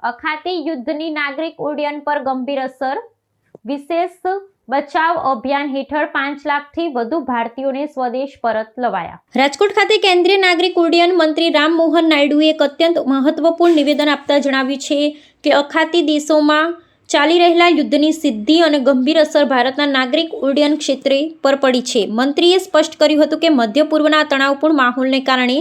अखाती युद्धની नागरिक उड्डयन पर गंभीर असर। विशेष बचाव अभियान हेठळ 5 લાખથી વધુ ભારતીયોને સ્વદેશ પરત લવાયા। રાજકોટ ખાતે કેન્દ્રીય નાગરિક ઉડ્ડયન મંત્રી રામમોહન નાયડુએ એક અત્યંત મહત્વપૂર્ણ નિવેદન આપતા જણાવ્યું છે કે અખાતી દેશોમાં ચાલી રહેલા યુદ્ધની સીધી અને ગંભીર અસર ભારતના નાગરિક ઉડ્ડયન ક્ષેત્રે પર પડી છે। મંત્રીએ સ્પષ્ટ કર્યું હતું કે મધ્ય પૂર્વના તણાવપૂર્ણ માહોલને કારણે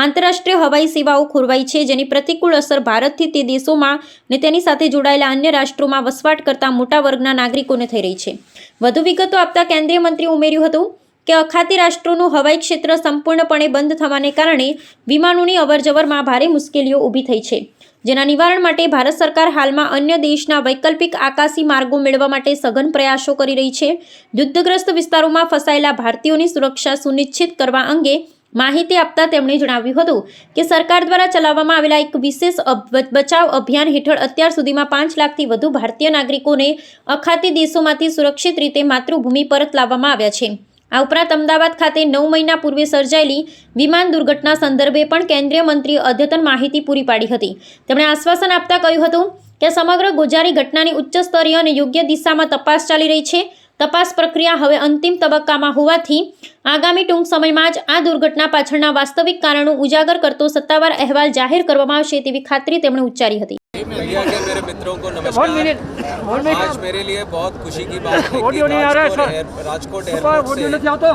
આંતરરાષ્ટ્રીય હવાઈ સેવાઓ ખોરવાઈ છે, જેની પ્રતિકૂળ અસર ભારતથી તે દેશોમાં અને તેની સાથે જોડાયેલા અન્ય રાષ્ટ્રોમાં વસવાટ કરતા મોટા વર્ગના નાગરિકોને થઈ રહી છે। વધુ વિગતો આપતા કેન્દ્રીય મંત્રીએ ઉમેર્યું હતું કે અખાતી રાષ્ટ્રોનું હવાઈ ક્ષેત્ર સંપૂર્ણપણે બંધ થવાને કારણે વિમાનોની અવરજવરમાં ભારે મુશ્કેલીઓ ઊભી થઈ છે, જેના નિવારણ માટે ભારત સરકાર હાલમાં અન્ય દેશના વૈકલ્પિક આકાશી માર્ગો મેળવવા માટે સઘન પ્રયાસો કરી રહી છે। યુદ્ધગ્રસ્ત વિસ્તારોમાં ફસાયેલા ભારતીયોની સુરક્ષા સુનિશ્ચિત કરવા અંગે માહિતી આપતા તેમણે જણાવ્યું હતું કે સરકાર દ્વારા ચલાવવામાં આવેલા એક વિશેષ બચાવ અભિયાન હેઠળ અત્યાર સુધીમાં 5 લાખથી વધુ ભારતીય નાગરિકોને અખાતી દેશોમાંથી સુરક્ષિત રીતે માતૃભૂમિ પરત લાવવામાં આવ્યા છે। આ ઉપરાંત અમદાવાદ ખાતે 9 મહિના પૂર્વે સર્જાયેલી વિમાન દુર્ઘટના સંદર્ભે પણ કેન્દ્રીય મંત્રીએ અદ્યતન માહિતી પૂરી પાડી હતી। તેમણે આશ્વાસન આપતા કહ્યું હતું કે સમગ્ર ગોઝારી ઘટનાની ઉચ્ચ સ્તરીય અને યોગ્ય દિશામાં તપાસ ચાલી રહી છે। તપાસ પ્રક્રિયા હવે અંતિમ તબક્કામાં હોવાથી આગામી ટૂંક સમયમાં જ આ દુર્ઘટના પાછળના વાસ્તવિક કારણો ઉજાગર करतो सत्तावार अहवाल जाहिर કરવામાં આવશે તેવી ખાતરી તેમણે ઉચ્ચારી હતી। मीडिया के मेरे मित्रों को नमस्कार। आज मेरे लिए बहुत खुशी की बात है कि राजकोट एयरपोर्ट से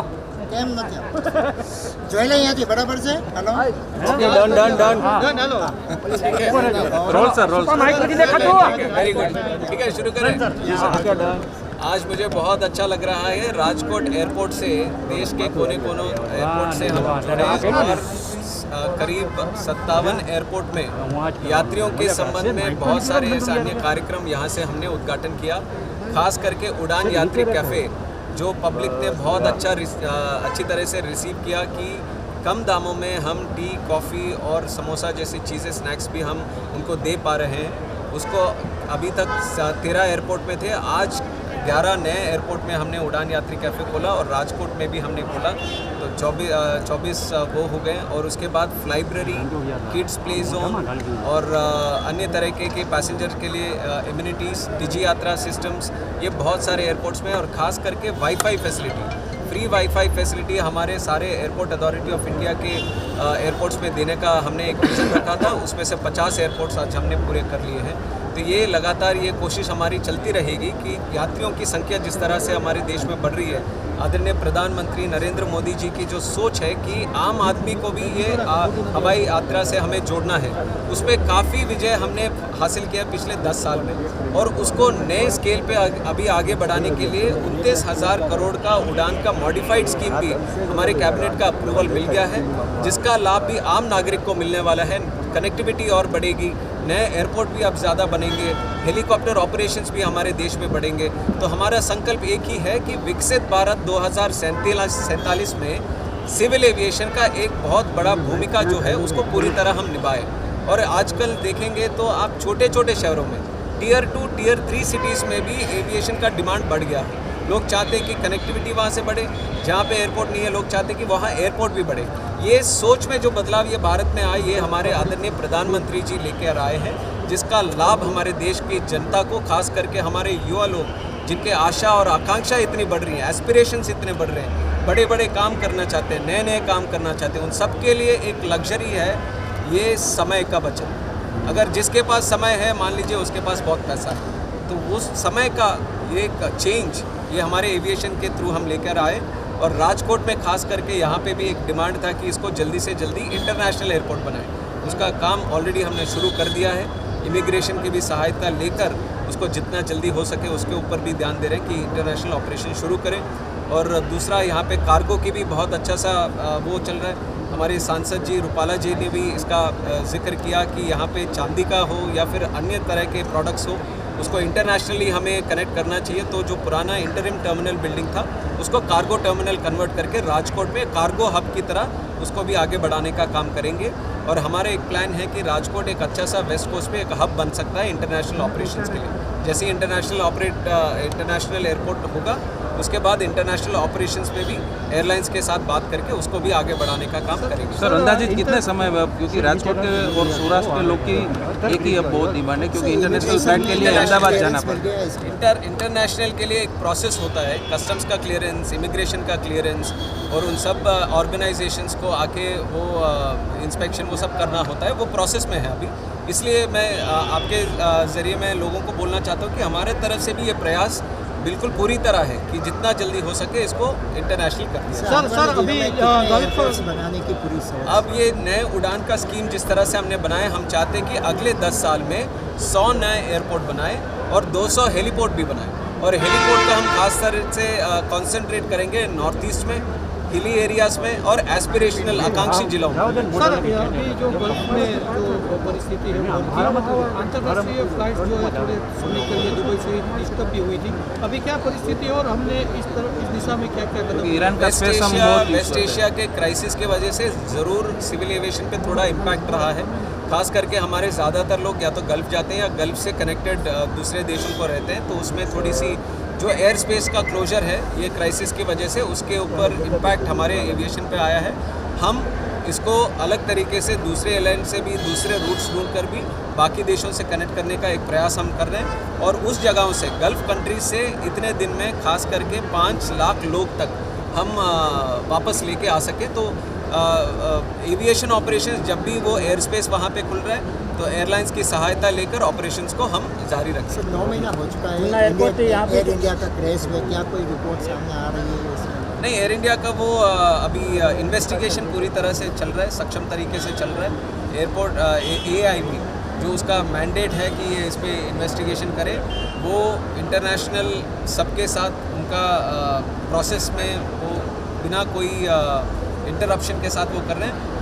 કેમ નથી જોઈ લે અહીંયાથી બરાબર છે। Hello done hello roll sir roll very good ठीक है शुरू करें। आज मुझे बहुत अच्छा लग रहा है राजकोट एयरपोर्ट से देश के कोने कोनों एयरपोर्ट से हम जुड़े और करीब 57 एयरपोर्ट में यात्रियों के संबंध में बहुत सारे ऐसे अन्य कार्यक्रम यहाँ से हमने उद्घाटन किया। खास करके उड़ान यात्री कैफ़े जो पब्लिक ने बहुत अच्छी तरह से रिसीव किया कि कम दामों में हम टी कॉफ़ी और समोसा जैसी चीज़ें स्नैक्स भी हम उनको दे पा रहे हैं। उसको अभी तक 13 एयरपोर्ट में थे, आज 11 नए एयरपोर्ट में हमने उड़ान यात्री कैफ़े खोला और राजकोट में भी हमने खोला, तो 24 वो हो गए। और उसके बाद फ्लाइब्रेरी, किड्स प्ले जोन और अन्य तरह के पैसेंजर के लिए इम्यूनिटीज़, डिजी यात्रा सिस्टम्स, ये बहुत सारे एयरपोर्ट्स में। और ख़ास करके wifi facility, free wifi facility हमारे सारे एयरपोर्ट अथॉरिटी ऑफ इंडिया के एयरपोर्ट्स में देने का हमने एक विज़न रखा था। उसमें से 50 एयरपोर्ट्स आज हमने पूरे कर लिए हैं। तो ये लगातार ये कोशिश हमारी चलती रहेगी कि यात्रियों की संख्या जिस तरह से हमारे देश में बढ़ रही है, आदरणीय प्रधानमंत्री नरेंद्र मोदी जी की जो सोच है कि आम आदमी को भी ये हवाई यात्रा से हमें जोड़ना है, उसमें काफ़ी विजय हमने हासिल किया पिछले 10 साल में। और उसको नए स्केल पे अभी आगे बढ़ाने के लिए 29,000 करोड़ का उड़ान का मॉडिफाइड स्कीम भी हमारे कैबिनेट का अप्रूवल मिल गया है, जिसका लाभ भी आम नागरिक को मिलने वाला है। कनेक्टिविटी और बढ़ेगी, नए एयरपोर्ट भी अब ज़्यादा बनेंगे, हेलीकॉप्टर ऑपरेशंस भी हमारे देश में बढ़ेंगे। तो हमारा संकल्प एक ही है कि विकसित भारत 2047 में सिविल एविएशन का एक बहुत बड़ा भूमिका जो है उसको पूरी तरह हम निभाएं। और आजकल देखेंगे तो आप छोटे छोटे शहरों में टियर 2 टियर 3 सिटीज़ में भी एविएशन का डिमांड बढ़ गया है। लोग चाहते हैं कि कनेक्टिविटी वहाँ से बढ़े, जहाँ पे एयरपोर्ट नहीं है लोग चाहते हैं कि वहाँ एयरपोर्ट भी बढ़े। ये सोच में जो बदलाव ये भारत में आए, ये हमारे आदरणीय प्रधानमंत्री जी लेकर आए हैं, जिसका लाभ हमारे देश की जनता को, खास करके हमारे युवा लोग जिनके आशा और आकांक्षा इतनी बढ़ रही हैं, एस्पिरेशंस इतने बढ़ रहे हैं, बड़े बड़े काम करना चाहते हैं, नए नए काम करना चाहते हैं, उन सब के लिए एक लग्जरी है ये समय का बचत। अगर जिसके पास समय है, मान लीजिए उसके पास बहुत पैसा है, तो उस समय का ये चेंज ये हमारे एविएशन के थ्रू हम लेकर आए। और राजकोट में खास करके यहाँ पे भी एक डिमांड था कि इसको जल्दी से जल्दी इंटरनेशनल एयरपोर्ट बनाएं। उसका काम ऑलरेडी हमने शुरू कर दिया है, इमिग्रेशन की भी सहायता लेकर उसको जितना जल्दी हो सके उसके ऊपर भी ध्यान दे रहे हैं कि इंटरनेशनल ऑपरेशन शुरू करें। और दूसरा यहाँ पे कार्गो की भी बहुत अच्छा सा वो चल रहा है। हमारे सांसद जी रूपाला जी ने भी इसका जिक्र किया कि यहाँ पे चांदी का हो या फिर अन्य तरह के प्रोडक्ट्स हो, उसको इंटरनेशनली हमें कनेक्ट करना चाहिए। तो जो पुराना इंटरिम टर्मिनल बिल्डिंग था उसको कार्गो टर्मिनल कन्वर्ट करके राजकोट में कार्गो हब की तरह उसको भी आगे बढ़ाने का काम करेंगे। और हमारा एक प्लान है कि राजकोट एक अच्छा सा वेस्ट कोस्ट पे एक हब बन सकता है इंटरनेशनल ऑपरेशंस के लिए। जैसे इंटरनेशनल एयरपोर्ट होगा उसके बाद इंटरनेशनल ऑपरेशंस पे भी एयरलाइंस के साथ बात करके उसको भी आगे बढ़ाने का काम करेंगे। सर अंदाजित कितने समय में, अब क्योंकि राजकोट के और सौराष्ट्र के लोग की एक ही अब बहुत डिमांड है, क्योंकि इंटरनेशनल फ्लाइट के लिए अहमदाबाद जाना पड़ता है। इंटरनेशनल के लिए एक प्रोसेस होता है, कस्टम्स का क्लियरेंस, इमिग्रेशन का क्लियरेंस, और उन सब ऑर्गेनाइजेशंस को आके वो इंस्पेक्शन वो सब करना होता है, वो प्रोसेस में है अभी। इसलिए मैं आपके ज़रिए मैं लोगों को बोलना चाहता हूँ कि हमारे तरफ से भी ये प्रयास बिल्कुल पूरी तरह है कि जितना जल्दी हो सके इसको इंटरनेशनल कर दिया। सर अभी एयरपोर्ट्स बनाने की पूरी सोच। अब ये नए उड़ान का स्कीम जिस तरह से हमने बनाया, हम चाहते हैं कि अगले 10 साल में 100 नए एयरपोर्ट बनाए और 200 हेलीपोर्ट भी बनाए, और हेलीपोर्ट का हम खास तरह से कंसंट्रेट करेंगे नॉर्थ ईस्ट में, हिली एरियाज में और एस्पिरेशनल आकांक्षी जिलों में। सर अभी जो गल्फ में जो परिस्थिति है अंतर्राष्ट्रीय फ्लाइट जो है थोड़े समय के लिए दुबई से डिस्टर्ब भी हुई थी, अभी क्या परिस्थिति है और हमने इस दिशा में क्या क्या कदम? ईरान का वेस्ट एशिया के क्राइसिस के वजह से ज़रूर सिविल एविएशन पे थोड़ा इम्पैक्ट रहा है। खास करके हमारे ज़्यादातर लोग या तो गल्फ जाते हैं या गल्फ से कनेक्टेड दूसरे देशों को रहते हैं, तो उसमें थोड़ी सी जो एयर स्पेस का क्लोजर है ये क्राइसिस की वजह से उसके ऊपर इम्पैक्ट हमारे एविएशन पे आया है। हम इसको अलग तरीके से दूसरे एयरलाइन से भी दूसरे रूट्स ढूंढ कर भी बाकी देशों से कनेक्ट करने का एक प्रयास हम कर रहे हैं, और उस जगहों से गल्फ कंट्रीज से इतने दिन में खास करके 5 लाख लोग तक हम वापस लेके आ सके। तो एविएशन ऑपरेशंस जब भी वो एयर स्पेस वहाँ पे खुल रहा है तो एयरलाइंस की सहायता लेकर ऑपरेशंस को हम जारी रख सकते हैं। 9 महीना हो चुका है एयर इंडिया का क्रैश में, क्या कोई रिपोर्ट सामने आ रही है इसमें? नहीं, एयर इंडिया का वो अभी इन्वेस्टिगेशन पूरी तरह से चल रहा है, सक्षम तरीके से चल रहा है। एयरपोर्ट AIB जो उसका मैंडेट है कि ये इस पर इन्वेस्टिगेशन करे, वो इंटरनेशनल सबके साथ उनका प्रोसेस में वो बिना कोई इंटरप्शन के साथ वो कर रहे हैं।